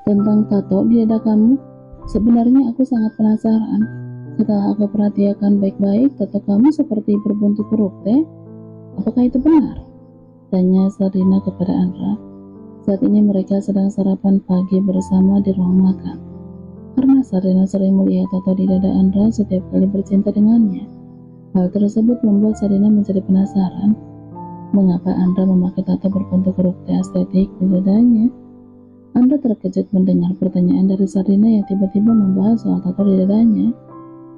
tentang tato di dada kamu? Sebenarnya aku sangat penasaran. Setelah aku perhatikan baik-baik, tato kamu seperti berbentuk huruf T. Apakah itu benar? Tanya Sarina kepada Andra. Saat ini mereka sedang sarapan pagi bersama di ruang makan. Karena Sarina sering melihat tato di dada Andra setiap kali bercinta dengannya. Hal tersebut membuat Sarina menjadi penasaran. Mengapa Andra memakai tato berbentuk huruf T estetik di dadanya? Andra terkejut mendengar pertanyaan dari Sarina yang tiba-tiba membahas soal tato di dadanya,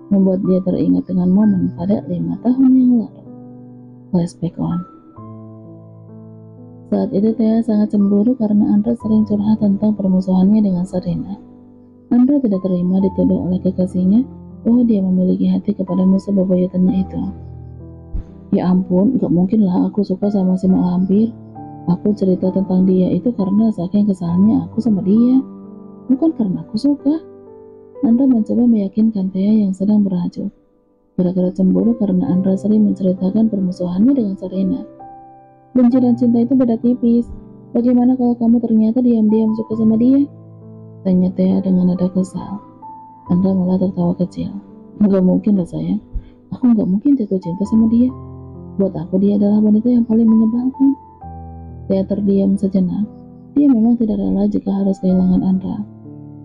membuat dia teringat dengan momen pada 5 tahun yang lalu. Flashback on. Saat itu Thea sangat cemburu karena Andra sering curhat tentang permusuhannya dengan Sarina. Andra tidak terima dituduh oleh kekasihnya bahwa dia memiliki hati kepada musuh bebuyutannya itu. Ya ampun, gak mungkin lah aku suka sama si Malampir. Aku cerita tentang dia itu karena saking kesalnya aku sama dia, bukan karena aku suka. Andra mencoba meyakinkan Thea yang sedang beraju. Gara-gara cemburu karena Andra sering menceritakan permusuhannya dengan Sarina. Benci dan cinta itu beda tipis. Bagaimana kalau kamu ternyata diam-diam suka sama dia? Tanya Thea dengan nada kesal. Andra malah tertawa kecil. Enggak mungkin lah sayang. Aku enggak mungkin jatuh cinta sama dia. Buat aku dia adalah wanita yang paling menyebalkan. Thea terdiam sejenak. Dia memang tidak rela jika harus kehilangan Andra.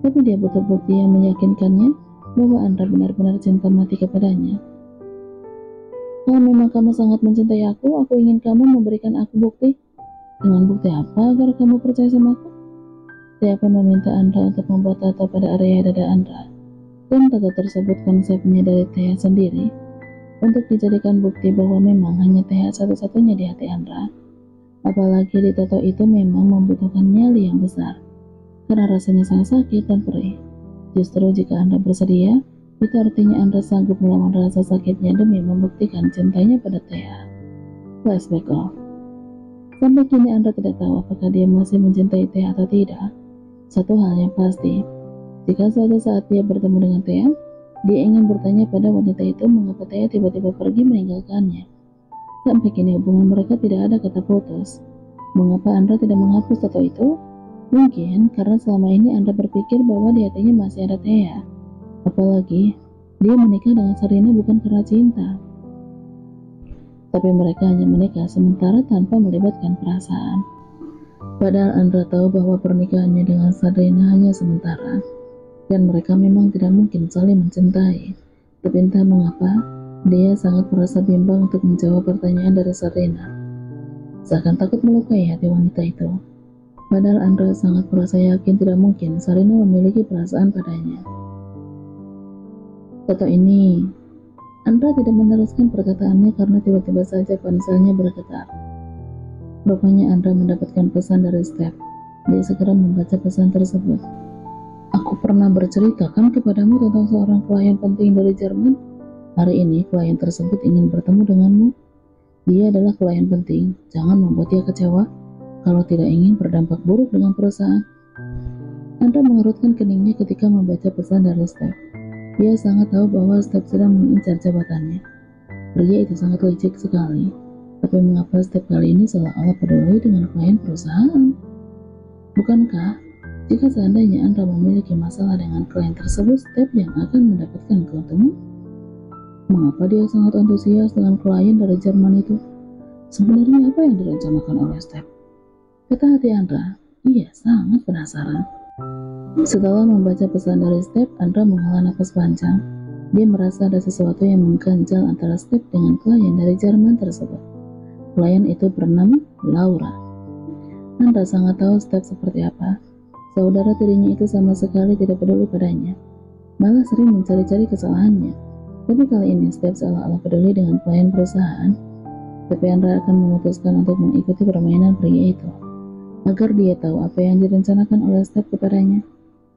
Tapi dia butuh bukti yang meyakinkannya bahwa Andra benar-benar cinta mati kepadanya. Kalau memang kamu sangat mencintai aku ingin kamu memberikan aku bukti. Dengan bukti apa agar kamu percaya sama aku? Thea pun meminta Andra untuk membuat tato pada area dada Andra. Dan tato tersebut konsepnya dari Thea sendiri, untuk dijadikan bukti bahwa memang hanya Thea satu-satunya di hati Andra. Apalagi di tato itu memang membutuhkan nyali yang besar, karena rasanya sangat sakit dan perih. Justru jika Andra bersedia, itu artinya Andra sanggup melawan rasa sakitnya demi membuktikan cintanya pada Thea. Flashback off. Sampai kini Andra tidak tahu apakah dia masih mencintai Thea atau tidak. Satu hal yang pasti, jika suatu saat dia bertemu dengan Thea, dia ingin bertanya pada wanita itu mengapa Thea tiba-tiba pergi meninggalkannya. Sampai kini hubungan mereka tidak ada kata putus. Mengapa Andra tidak menghapus tato itu? Mungkin karena selama ini Andra berpikir bahwa di hatinya masih ada Thea. Apalagi dia menikah dengan Sarina bukan karena cinta, tapi mereka hanya menikah sementara tanpa melibatkan perasaan. Padahal Andra tahu bahwa pernikahannya dengan Sarina hanya sementara, dan mereka memang tidak mungkin saling mencintai. Tapi entah mengapa, dia sangat merasa bimbang untuk menjawab pertanyaan dari Sarina. Seakan takut melukai hati wanita itu. Padahal Andra sangat merasa yakin tidak mungkin Sarina memiliki perasaan padanya. Tato ini, Andra tidak meneruskan perkataannya karena tiba-tiba saja ponselnya bergetar. Rupanya Andra mendapatkan pesan dari Steph. Dia segera membaca pesan tersebut. Aku pernah berceritakan kepadamu tentang seorang klien penting dari Jerman. Hari ini klien tersebut ingin bertemu denganmu. Dia adalah klien penting. Jangan membuat dia kecewa kalau tidak ingin berdampak buruk dengan perusahaan. Andra mengerutkan keningnya ketika membaca pesan dari Steph. Dia sangat tahu bahwa Steph sedang mengincar jabatannya. Pria itu sangat licik sekali. Tapi mengapa Steph kali ini seolah-olah peduli dengan klien perusahaan? Bukankah jika seandainya Andra memiliki masalah dengan klien tersebut, Steph yang akan mendapatkan keuntungan? Mengapa dia sangat antusias dengan klien dari Jerman itu? Sebenarnya apa yang direncanakan oleh Steph? Kata hati Andra, ia sangat penasaran. Setelah membaca pesan dari Steph, Andra menghela napas panjang. Dia merasa ada sesuatu yang mengganjal antara Steph dengan klien dari Jerman tersebut. Klien itu bernama Laura. Andra sangat tahu Steph seperti apa. Saudara tirinya itu sama sekali tidak peduli padanya, malah sering mencari-cari kesalahannya. Tapi kali ini Steph seolah-olah peduli dengan klien perusahaan. Tapi Andra akan memutuskan untuk mengikuti permainan pria itu, agar dia tahu apa yang direncanakan oleh Steph kepadanya.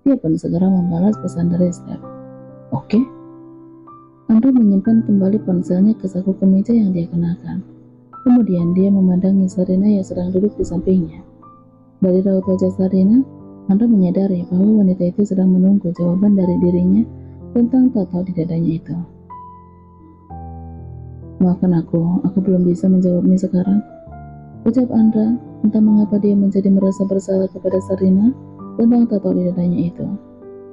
Dia pun segera membalas pesan dari Steph. Oke. Andra menyimpan kembali ponselnya ke saku kemeja yang dia kenakan. Kemudian dia memandangi Sarina yang sedang duduk di sampingnya. Dari raut wajah Sarina, Andra menyadari bahwa wanita itu sedang menunggu jawaban dari dirinya tentang tato di dadanya itu. Maafkan aku belum bisa menjawabnya sekarang, ucap Andra. Entah mengapa dia menjadi merasa bersalah kepada Sarina tentang tato di dadanya itu.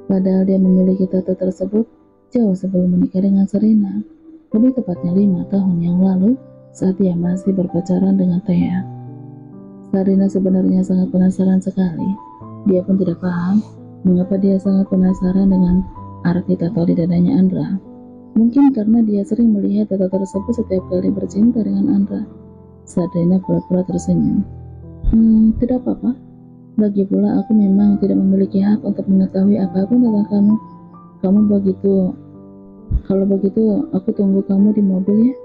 Padahal dia memiliki tato tersebut jauh sebelum menikah dengan Serena, lebih tepatnya 5 tahun yang lalu saat dia masih berpacaran dengan Thea. Serena sebenarnya sangat penasaran sekali. Dia pun tidak paham mengapa dia sangat penasaran dengan arti tato di dadanya Andra. Mungkin karena dia sering melihat tato tersebut setiap kali bercinta dengan Andra. Serena pura-pura tersenyum. Tidak apa-apa. Lagi pula aku memang tidak memiliki hak untuk mengetahui apapun tentang kamu. Kalau begitu aku tunggu kamu di mobil ya.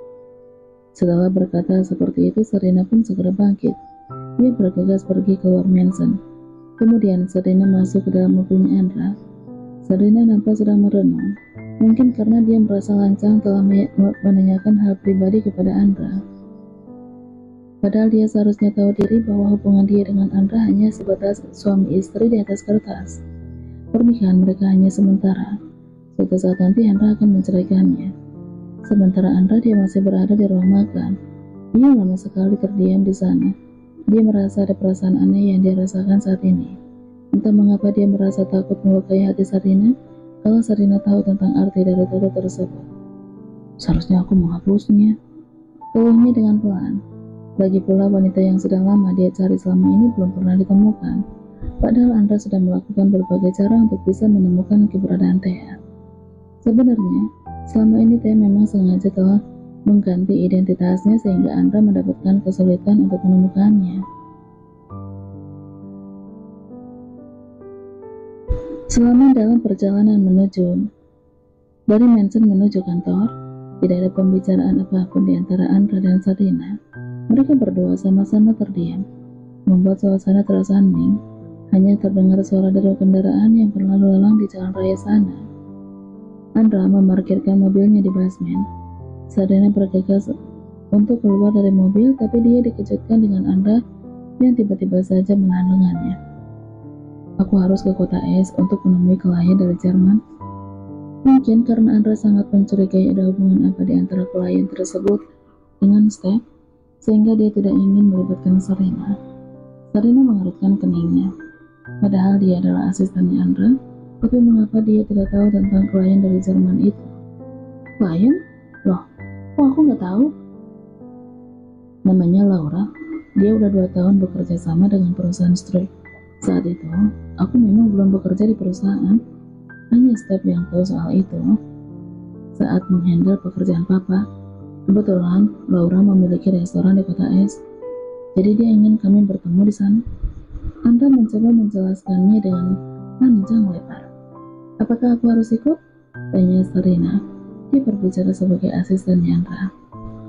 Setelah berkata seperti itu, Serena pun segera bangkit. Dia bergegas pergi keluar mansion. Kemudian Serena masuk ke dalam mobilnya Andra. Serena nampak sedang merenung. Mungkin karena dia merasa lancang telah menanyakan hal pribadi kepada Andra. Padahal dia seharusnya tahu diri bahwa hubungan dia dengan Andra hanya sebatas suami istri di atas kertas. Pernikahan mereka hanya sementara. Suatu saat nanti Andra akan menceraikannya. Sementara Andra dia masih berada di ruang makan. Dia lama sekali terdiam di sana. Dia merasa ada perasaan aneh yang dia rasakan saat ini. Entah mengapa dia merasa takut melukai hati Serena kalau Serena tahu tentang arti dari tato tersebut. Seharusnya aku menghapusnya, keluhnya dengan pelan. Lagi pula wanita yang sedang lama dia cari selama ini belum pernah ditemukan. Padahal Andra sudah melakukan berbagai cara untuk bisa menemukan keberadaan Thea. Sebenarnya, selama ini Thea memang sengaja telah mengganti identitasnya sehingga Andra mendapatkan kesulitan untuk menemukannya. Selama dalam perjalanan dari mansion menuju kantor, tidak ada pembicaraan apapun di antara Andra dan Serena. Mereka berdua sama-sama terdiam, membuat suasana terasa hening. Hanya terdengar suara deru kendaraan yang berlalu lalang di jalan raya sana. Andra memarkirkan mobilnya di basement. Serena bergegas untuk keluar dari mobil, tapi dia dikejutkan dengan Andra yang tiba-tiba saja menahan lengannya. Aku harus ke kota Es untuk menemui klien dari Jerman. Mungkin karena Andra sangat mencurigai ada hubungan apa di antara klien tersebut dengan Steph, sehingga dia tidak ingin melibatkan Serena. Serena mengerutkan keningnya. Padahal dia adalah asistennya Andra, tapi mengapa dia tidak tahu tentang klien dari Jerman itu? Klien? Loh, kok aku nggak tahu? Namanya Laura. Dia udah 2 tahun bekerja sama dengan perusahaan Stripe. Saat itu, aku memang belum bekerja di perusahaan. Hanya Steph yang tahu soal itu. Saat menghandle pekerjaan papa, kebetulan Laura memiliki restoran di kota Es. Jadi dia ingin kami bertemu di sana. Andra mencoba menjelaskannya dengan panjang lebar. Apakah aku harus ikut? Tanya Serena. Dia berbicara sebagai asistennya Andra.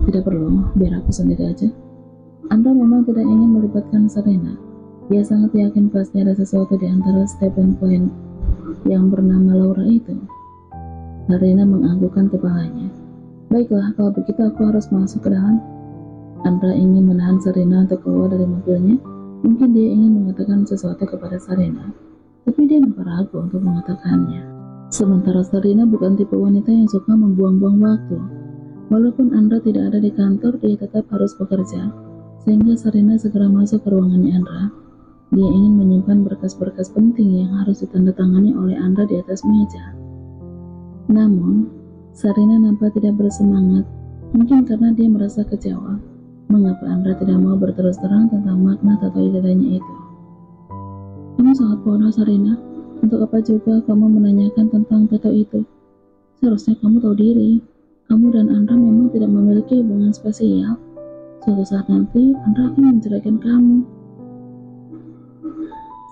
Tidak perlu, biar aku sendiri aja. Andra memang tidak ingin melibatkan Serena. Dia sangat yakin pasti ada sesuatu di antara Stephen Klein yang bernama Laura itu. Serena menganggukkan kepalanya. Baiklah, kalau begitu aku harus masuk ke dalam. Andra ingin menahan Serena untuk keluar dari mobilnya. Mungkin dia ingin mengatakan sesuatu kepada Serena, tapi dia nampak ragu untuk mengatakannya. Sementara Serena bukan tipe wanita yang suka membuang-buang waktu. Walaupun Andra tidak ada di kantor, dia tetap harus bekerja. Sehingga Serena segera masuk ke ruangannya Andra. Dia ingin menyimpan berkas-berkas penting yang harus ditandatangani oleh Andra di atas meja. Namun, Serena nampak tidak bersemangat, mungkin karena dia merasa kecewa. Mengapa Andra tidak mau berterus terang tentang makna tato di dadanya itu? Kamu sangat bodoh, Serena. Untuk apa juga kamu menanyakan tentang tato itu? Seharusnya kamu tahu diri. Kamu dan Andra memang tidak memiliki hubungan spesial. Suatu saat nanti, Andra akan menceraikan kamu.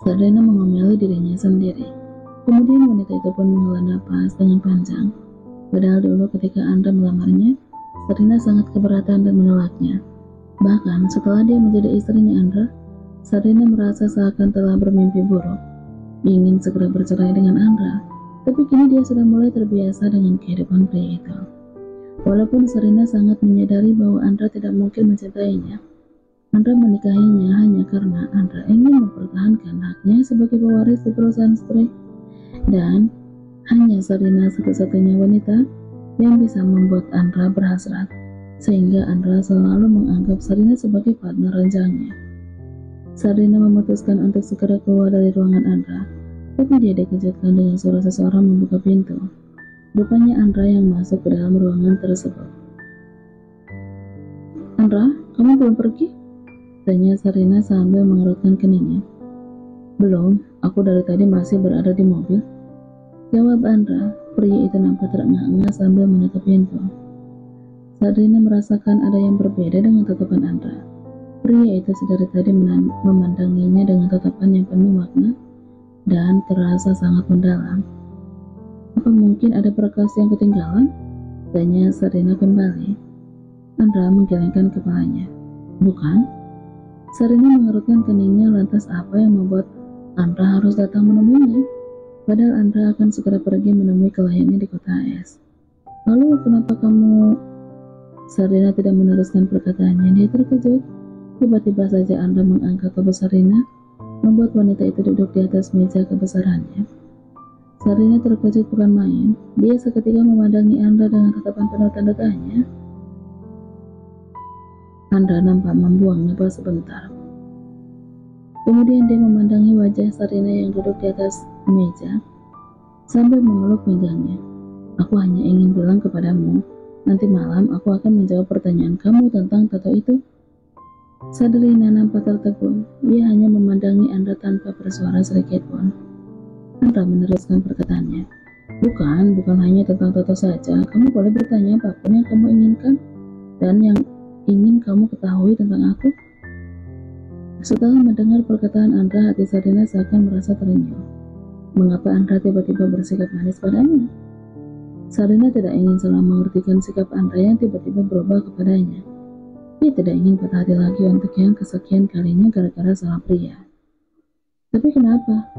Serena mengomeli dirinya sendiri. Kemudian wanita itu pun menghela napas dengan panjang. Padahal dulu ketika Andra melamarnya, Serena sangat keberatan dan menolaknya. Bahkan setelah dia menjadi istrinya Andra, Serena merasa seakan telah bermimpi buruk, ingin segera bercerai dengan Andra. Tapi kini dia sudah mulai terbiasa dengan kehidupan pria itu. Walaupun Serena sangat menyadari bahwa Andra tidak mungkin mencintainya, Andra menikahinya hanya karena Andra ingin mempertahankan haknya sebagai pewaris di perusahaan Stripe. Dan hanya Serena satu-satunya wanita yang bisa membuat Andra berhasrat, sehingga Andra selalu menganggap Serena sebagai partner renjangnya. Sarina memutuskan untuk segera keluar dari ruangan Andra, tapi dia dikejutkan dengan suara seseorang membuka pintu. Rupanya Andra yang masuk ke dalam ruangan tersebut. "Andra, kamu belum pergi?" tanya Sarina sambil mengerutkan keningnya. "Belum, aku dari tadi masih berada di mobil," jawab Andra. Pria itu nampak terengah-engah sambil menutup pintu. Sarina merasakan ada yang berbeda dengan tatapan Andra. Pria itu sedari tadi memandanginya dengan tatapan yang penuh makna dan terasa sangat mendalam. "Apa mungkin ada berkas yang ketinggalan?" tanya Sarina kembali. Andra menggelengkan kepalanya. "Bukan." Sarina mengerutkan keningnya, lantas apa yang membuat Andra harus datang menemuinya? Padahal Andra akan segera pergi menemui kliennya di kota AS. "Lalu kenapa kamu..." Sarina tidak meneruskan perkataannya. Dia terkejut. Tiba-tiba saja Andra mengangkat tubuh Sarina, membuat wanita itu duduk di atas meja kebesarannya. Sarina terkejut bukan main. Dia seketika memandangi Andra dengan tatapan penuh tanda tanya. Andra nampak membuang napas sebentar. Kemudian dia memandangi wajah Sarina yang duduk di atas meja sambil memeluk pinggangnya. "Aku hanya ingin bilang kepadamu, nanti malam aku akan menjawab pertanyaan kamu tentang tato itu." Sarina nampak tertegun. Ia hanya memandangi Andra tanpa bersuara sedikit pun. Andra meneruskan perkataannya. Bukan hanya tentang tato saja. Kamu boleh bertanya apapun yang kamu inginkan dan yang ingin kamu ketahui tentang aku." Setelah mendengar perkataan Andra, hati Sarina seakan merasa terenyuh. Mengapa Andra tiba-tiba bersikap manis padanya? Sarina tidak ingin salah mengertikan sikap Andra yang tiba-tiba berubah kepadanya. Ia tidak ingin patah hati lagi untuk yang kesekian kalinya gara-gara salah pria. "Tapi kenapa?"